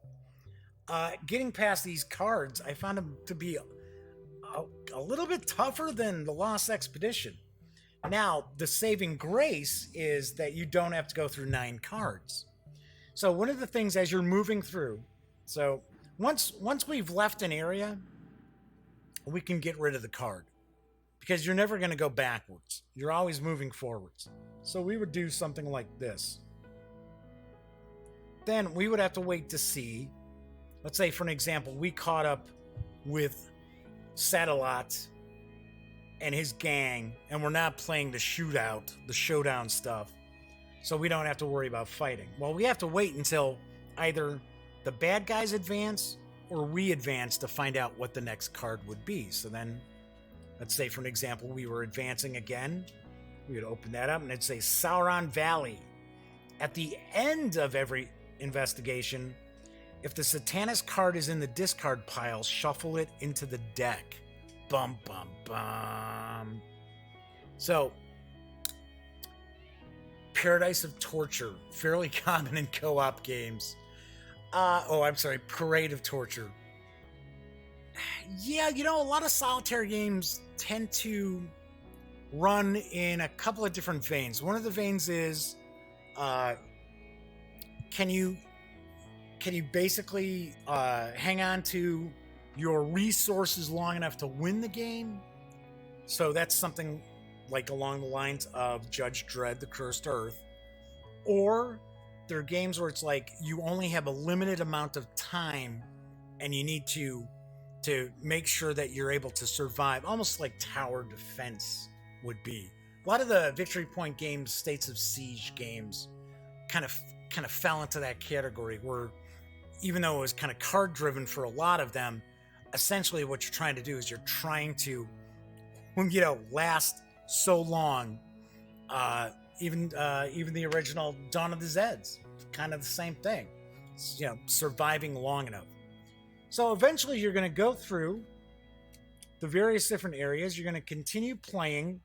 getting past these cards, I found them to be a little bit tougher than the Lost Expedition. Now, the saving grace is that you don't have to go through 9 cards. So one of the things as you're moving through, so once we've left an area, we can get rid of the card, because you're never going to go backwards. You're always moving forwards. So we would do something like this. Then we would have to wait to see, let's say for an example, we caught up with Satellite and his gang, and we're not playing the showdown stuff, so we don't have to worry about fighting. Well, we have to wait until either the bad guys advance or we advance to find out what the next card would be. So then, let's say for an example, we were advancing again. We would open that up and it'd say Sauron Valley. At the end of every investigation, if the Satanist card is in the discard pile, shuffle it into the deck. Bum, bum, bum. So, Paradise of Torture, fairly common in co-op games. Parade of Torture. Yeah, a lot of solitaire games tend to run in a couple of different veins. One of the veins is, can you basically hang on to your resources long enough to win the game? So that's something like along the lines of Judge Dredd, The Cursed Earth. Or there are games where it's like you only have a limited amount of time and you need to make sure that you're able to survive, almost like tower defense would be. A lot of the Victory Point games, States of Siege games, kind of fell into that category, where even though it was kind of card driven for a lot of them, essentially what you're trying to do is you're trying to, last so long. Even the original Dawn of the Zeds, kind of the same thing. It's, surviving long enough. So eventually you're going to go through the various different areas. You're going to continue playing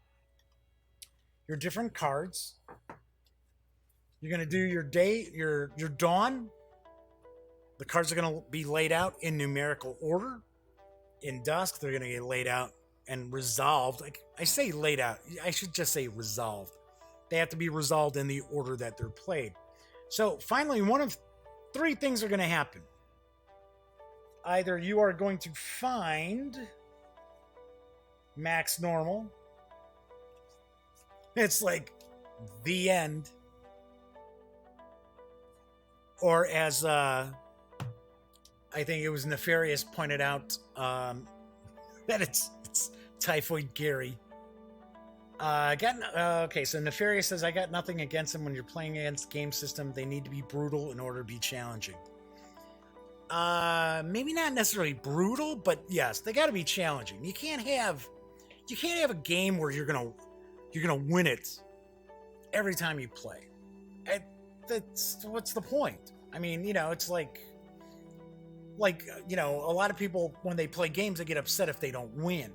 your different cards. You're going to do your day, your dawn. The cards are going to be laid out in numerical order. In dusk, they're going to get laid out and resolved. I say laid out. I should just say resolved. They have to be resolved in the order that they're played. So finally, one of 3 things are going to happen. Either you are going to find max normal. It's like the end. Or as I think it was Nefarious pointed out, that it's Typhoid Gary. Okay, so Nefarious says, I got nothing against them when you're playing against game system. They need to be brutal in order to be challenging. Maybe not necessarily brutal, but yes, they got to be challenging. You can't have a game where you're gonna win it every time you play. And that's what's the point? I mean, it's like a lot of people when they play games they get upset if they don't win.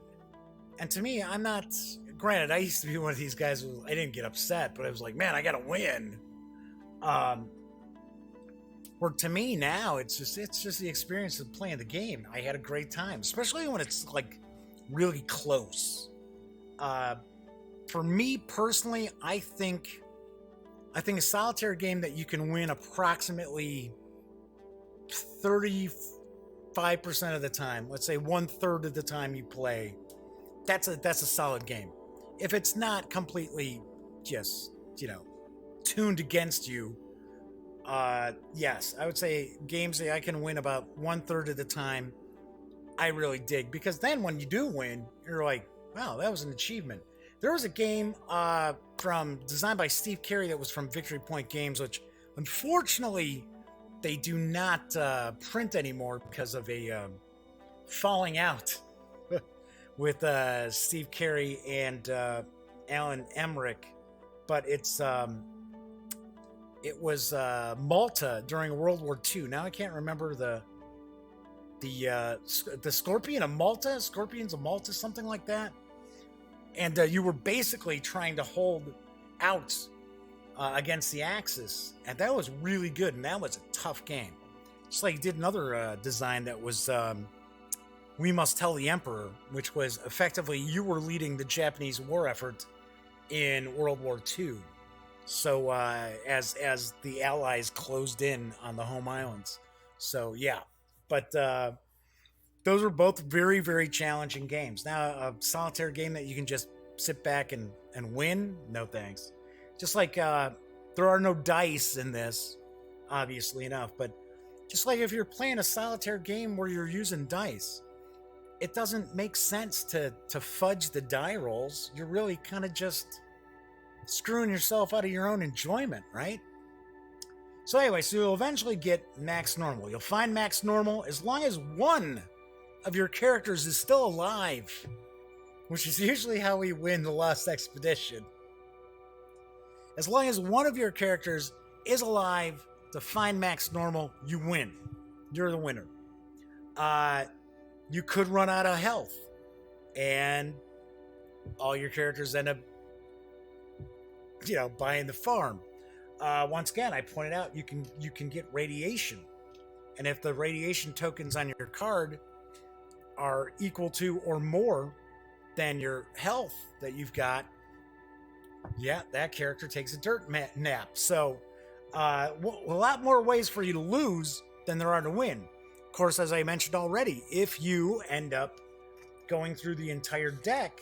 And to me, I'm not. Granted, I used to be one of these guys who I didn't get upset, but I was like, man, I gotta win. Where to me now, it's just the experience of playing the game. I had a great time, especially when it's like really close. For me personally, I think a solitaire game that you can win approximately 35% of the time, let's say 1/3 of the time you play, that's a solid game. If it's not completely just tuned against you, yes, I would say games that I can win about 1/3 of the time, I really dig, because then when you do win, you're like, wow, that was an achievement. There was a game designed by Steve Carey that was from Victory Point Games, which unfortunately they do not print anymore because of a falling out with Steve Carey and Alan Emmerich. But it was Malta during World War II. Now I can't remember the Scorpion of Malta, Scorpions of Malta, something like that. And you were basically trying to hold out against the Axis, and that was really good, and that was a tough game. Just like did another design that was We Must Tell the Emperor, which was effectively you were leading the Japanese war effort in World War II. So as the Allies closed in on the home islands. So yeah, but those were both very, very challenging games. Now, a solitaire game that you can just sit back and win, no thanks. Just like there are no dice in this, obviously enough, but just like if you're playing a solitaire game where you're using dice, it doesn't make sense to fudge the die rolls. You're really kind of just screwing yourself out of your own enjoyment, right? So anyway, so you'll eventually get max normal. You'll find max normal as long as one of your characters is still alive, which is usually how we win the Lost Expedition. As long as one of your characters is alive to find max normal, you win. You're the winner. You could run out of health, and all your characters end up, buying the farm. Once again, I pointed out you can get radiation, and if the radiation tokens on your card are equal to or more than your health that you've got, yeah, that character takes a dirt nap. So a lot more ways for you to lose than there are to win. Of course, as I mentioned already, if you end up going through the entire deck,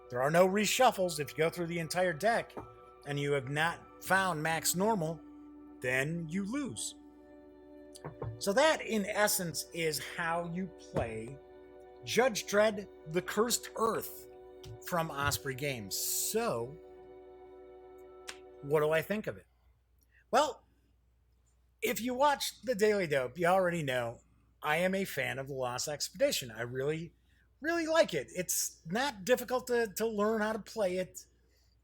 there are no reshuffles. If you go through the entire deck and you have not found max normal, then you lose. So that, in essence, is how you play Judge Dredd: The Cursed Earth from Osprey Games. So, what do I think of it? Well, if you watched the Daily Dope, you already know I am a fan of the Lost Expedition. I really, really like it. It's not difficult to learn how to play it.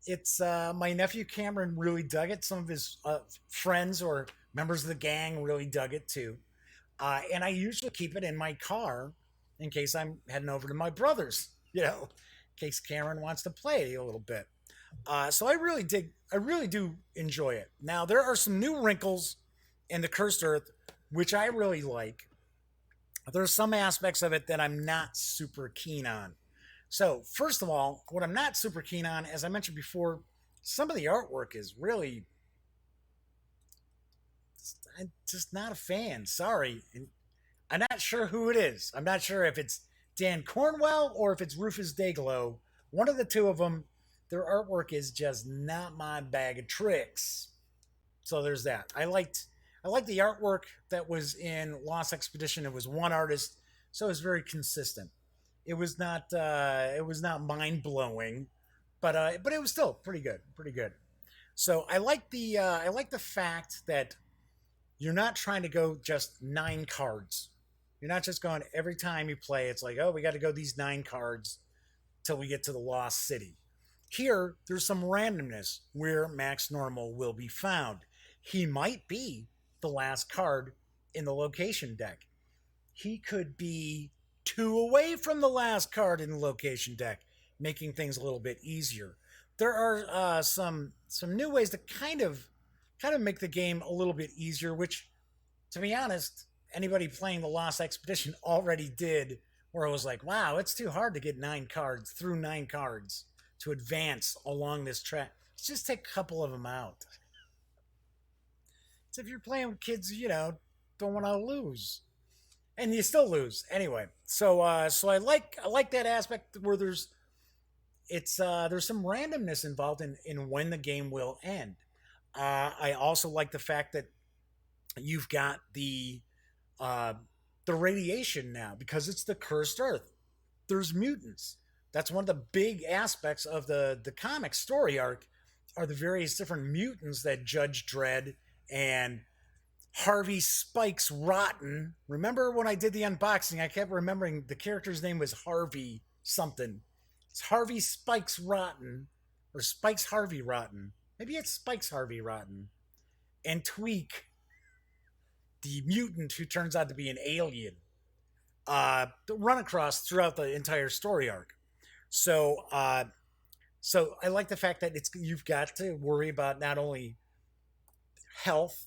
It's my nephew Cameron really dug it. Some of his friends or members of the gang really dug it too. And I usually keep it in my car in case I'm heading over to my brother's, in case Cameron wants to play a little bit. So I really do enjoy it. Now, there are some new wrinkles in the Cursed Earth, which I really like. There are some aspects of it that I'm not super keen on. So, first of all, what I'm not super keen on, as I mentioned before, some of the artwork is really, I'm just not a fan. Sorry. I'm not sure who it is. I'm not sure if it's Dan Cornwell or if it's Rufus Dayglow. One of the two of them, their artwork is just not my bag of tricks. So there's that. I liked the artwork that was in Lost Expedition. It was one artist, so it was very consistent. It was not mind blowing, but it was still pretty good, pretty good. So I like the fact that you're not trying to go just 9 cards. You're not just going every time you play. It's like, oh, we got to go these 9 cards till we get to the lost city. Here, there's some randomness where Max Normal will be found. He might be the last card in the location deck. He could be 2 away from the last card in the location deck, making things a little bit easier. There are some new ways to kind of make the game a little bit easier, which, to be honest, anybody playing the Lost Expedition already did. Where it was like, wow, it's too hard to get 9 cards through 9 cards to advance along this track. Let's just take a couple of them out. So if you're playing with kids, don't want to lose, and you still lose anyway. So I like that aspect where there's some randomness involved in when the game will end. I also like the fact that you've got uh, the radiation now because it's the cursed Earth. There's mutants. That's one of the big aspects of the comic story arc are the various different mutants that Judge Dredd and Harvey Spikes Rotten. Remember when I did the unboxing, I kept remembering the character's name was Harvey something. It's Harvey Spikes Rotten or Spikes Harvey Rotten. Maybe it's Spikes Harvey Rotten. And Tweak, the mutant who turns out to be an alien, run across throughout the entire story arc. So I like the fact that you've got to worry about not only health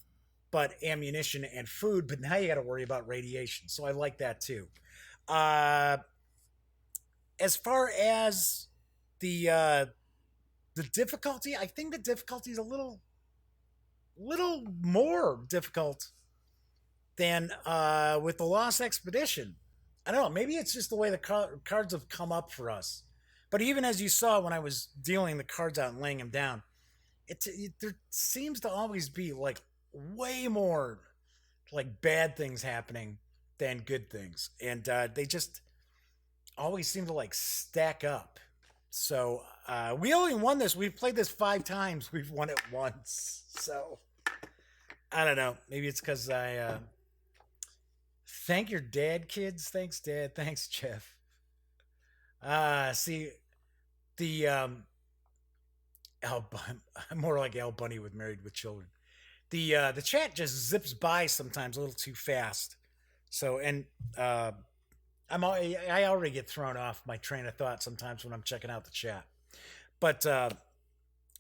but ammunition and food, but now you got to worry about radiation. So I like that too. Uh, as far as the the difficulty, I think the difficulty is a little more difficult than with the Lost Expedition. I don't know. Maybe it's just the way the cards have come up for us. But even as you saw when I was dealing the cards out and laying them down, there seems to always be like way more like bad things happening than good things, and they just always seem to like stack up. So we only won this. We've played this 5 times. We've won it once. So I don't know. Maybe it's because I thank your dad, kids. Thanks, Dad. Thanks, Jeff. See the Al I'm more like Al Bunny with Married with Children. The chat just zips by sometimes a little too fast. So and I already get thrown off my train of thought sometimes when I'm checking out the chat. But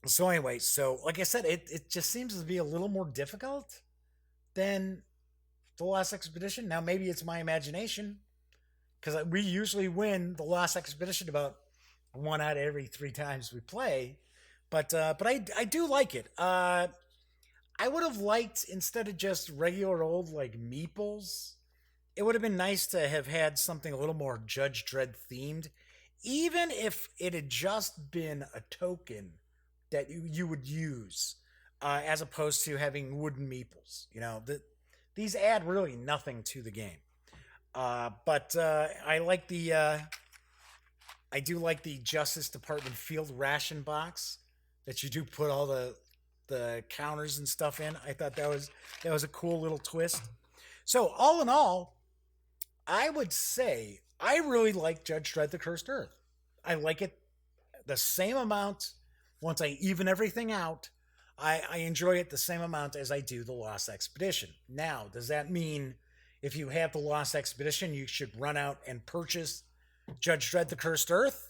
so anyway, so like I said, it just seems to be a little more difficult than the Lost Expedition. Now maybe it's my imagination because we usually win the Lost Expedition about 1 out of every 3 times we play. But I do like it. I would have liked instead of just regular old like meeples, it would have been nice to have had something a little more Judge Dredd themed, even if it had just been a token that you would use, as opposed to having wooden meeples. These add really nothing to the game. But I do like the Justice Department field ration box that you do put all the counters and stuff in. I thought that was a cool little twist. So all in all, I would say I really like Judge Dredd: The Cursed Earth. I like it the same amount once I even everything out. I enjoy it the same amount as I do the Lost Expedition. Now, does that mean if you have the Lost Expedition, you should run out and purchase Judge Dredd: The Cursed Earth?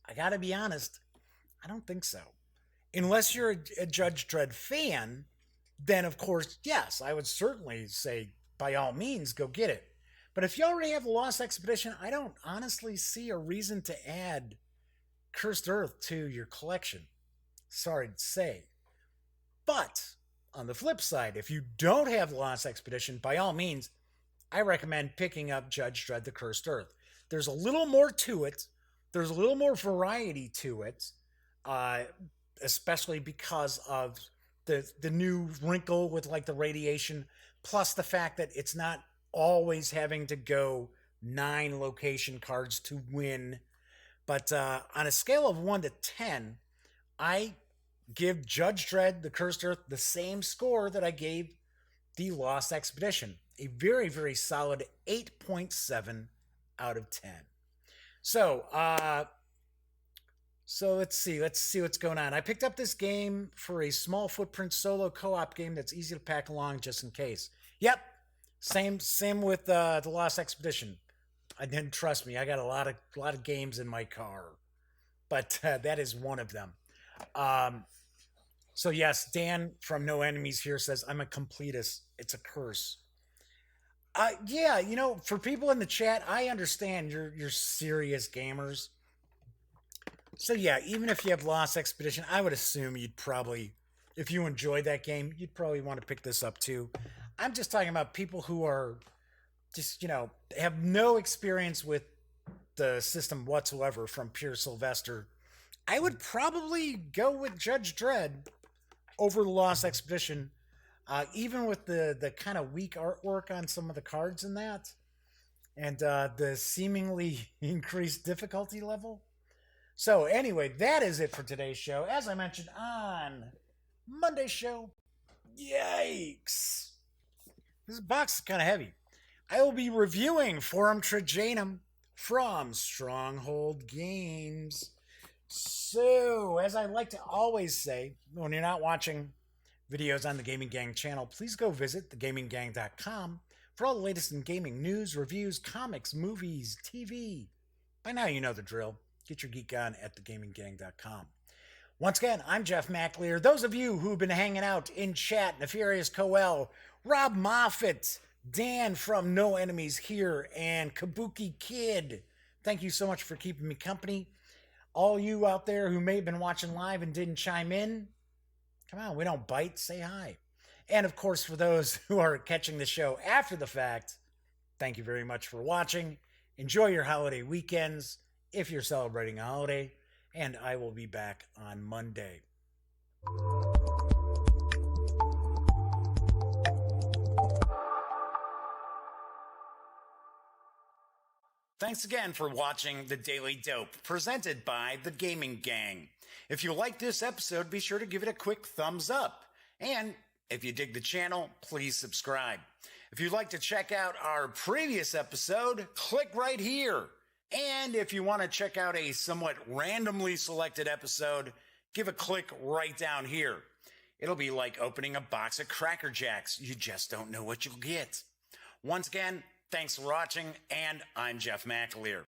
I gotta be honest, I don't think so. Unless you're a Judge Dredd fan, then of course, yes, I would certainly say by all means go get it. But if you already have the Lost Expedition, I don't honestly see a reason to add Cursed Earth to your collection. Sorry to say. But on the flip side, if you don't have the Lost Expedition, by all means, I recommend picking up Judge Dredd: The Cursed Earth. There's a little more to it. There's a little more variety to it, uh, especially because of the new wrinkle with like the radiation, plus the fact that it's not always having to go 9 location cards to win. But on a scale of 1 to 10, I give Judge Dredd, The Cursed Earth, the same score that I gave The Lost Expedition. A very, very solid 8.7 out of 10. So, let's see what's going on. I picked up this game for a small footprint solo co-op game that's easy to pack along just in case. Yep, same with the Lost Expedition. I didn't trust me. I got a lot of games in my car, but that is one of them. So yes, Dan from No Enemies here says I'm a completist. It's a curse. Yeah, for people in the chat, I understand you're serious gamers. So yeah, even if you have Lost Expedition, I would assume you'd probably, if you enjoyed that game, you'd probably want to pick this up too. I'm just talking about people who are just, have no experience with the system whatsoever from Pure Sylvester. I would probably go with Judge Dredd over the Lost Expedition, even with the kind of weak artwork on some of the cards in that, and the seemingly increased difficulty level. So anyway, that is it for today's show. As I mentioned on Monday's show, yikes, this box is kind of heavy. I will be reviewing Forum Trajanum from Stronghold Games. So, as I like to always say, when you're not watching videos on the Gaming Gang channel, please go visit thegaminggang.com for all the latest in gaming news, reviews, comics, movies, TV. By now you know the drill. Get your geek on at thegaminggang.com. Once again, I'm Jeff McAleer. Those of you who've been hanging out in chat, Nefarious Coel, Rob Moffat, Dan from No Enemies here, and Kabuki Kid, thank you so much for keeping me company. All you out there who may have been watching live and didn't chime in, come on, we don't bite, say hi. And of course, for those who are catching the show after the fact, thank you very much for watching. Enjoy your holiday weekends if you're celebrating a holiday, and I will be back on Monday. Thanks again for watching The Daily Dope, presented by The Gaming Gang. If you like this episode, be sure to give it a quick thumbs up. And if you dig the channel, please subscribe. If you'd like to check out our previous episode, click right here. And if you want to check out a somewhat randomly selected episode, give a click right down here. It'll be like opening a box of Cracker Jacks. You just don't know what you'll get. Once again, thanks for watching, and I'm Jeff McAleer.